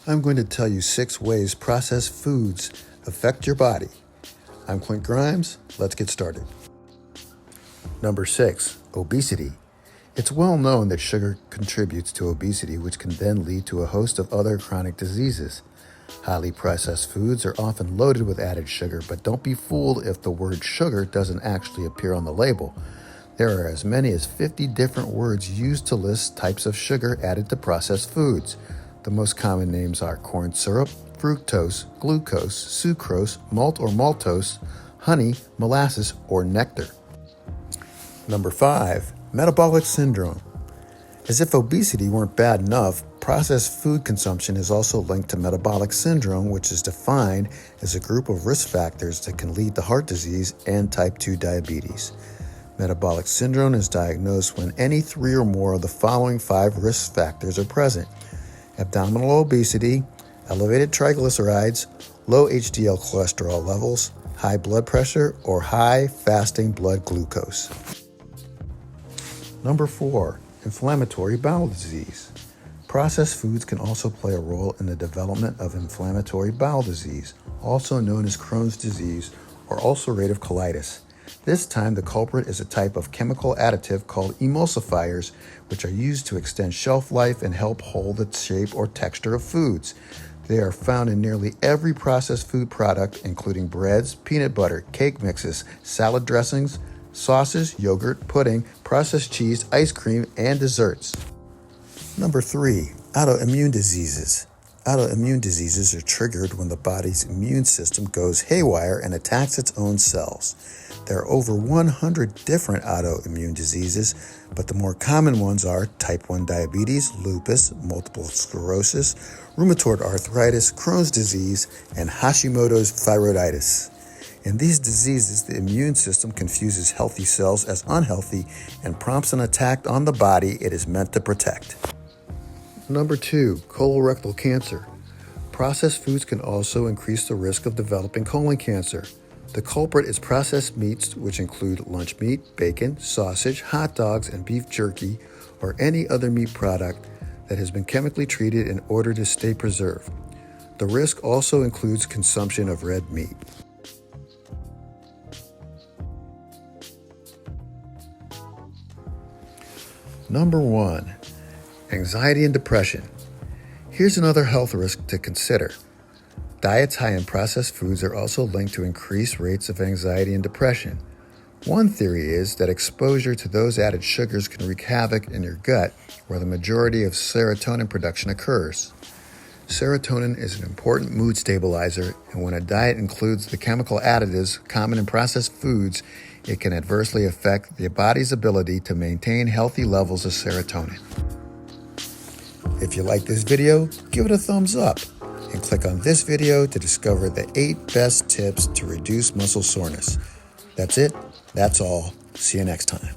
I'm going to tell you 6 ways processed foods affect your body. I'm Clint Grimes. Let's get started. Number 6, obesity. It's well known that sugar contributes to obesity, which can then lead to a host of other chronic diseases. Highly processed foods are often loaded with added sugar, but don't be fooled if the word sugar doesn't actually appear on the label. There are as many as 50 different words used to list types of sugar added to processed foods. The most common names are corn syrup, fructose, glucose, sucrose, malt or maltose, honey, molasses, or nectar. Number 5, metabolic syndrome. As if obesity weren't bad enough, processed food consumption is also linked to metabolic syndrome, which is defined as a group of risk factors that can lead to heart disease and type 2 diabetes. Metabolic syndrome is diagnosed when any 3 or more of the following 5 risk factors are present: abdominal obesity, elevated triglycerides, low HDL cholesterol levels, high blood pressure, or high fasting blood glucose. Number 4, inflammatory bowel disease. Processed foods can also play a role in the development of inflammatory bowel disease, also known as Crohn's disease or ulcerative colitis. This time, the culprit is a type of chemical additive called emulsifiers, which are used to extend shelf life and help hold the shape or texture of foods. They are found in nearly every processed food product, including breads, peanut butter, cake mixes, salad dressings, sauces, yogurt, pudding, processed cheese, ice cream, and desserts. Number 3, autoimmune diseases. Autoimmune diseases are triggered when the body's immune system goes haywire and attacks its own cells. There are over 100 different autoimmune diseases, but the more common ones are type 1 diabetes, lupus, multiple sclerosis, rheumatoid arthritis, Crohn's disease, and Hashimoto's thyroiditis. In these diseases, the immune system confuses healthy cells as unhealthy and prompts an attack on the body it is meant to protect. Number 2, colorectal cancer. Processed foods can also increase the risk of developing colon cancer. The culprit is processed meats, which include lunch meat, bacon, sausage, hot dogs, and beef jerky, or any other meat product that has been chemically treated in order to stay preserved. The risk also includes consumption of red meat. Number 1, anxiety and depression. Here's another health risk to consider. Diets high in processed foods are also linked to increased rates of anxiety and depression. One theory is that exposure to those added sugars can wreak havoc in your gut, where the majority of serotonin production occurs. Serotonin is an important mood stabilizer, and when a diet includes the chemical additives common in processed foods, it can adversely affect the body's ability to maintain healthy levels of serotonin. If you like this video, give it a thumbs up and click on this video to discover the 8 best tips to reduce muscle soreness. That's it. That's all. See you next time.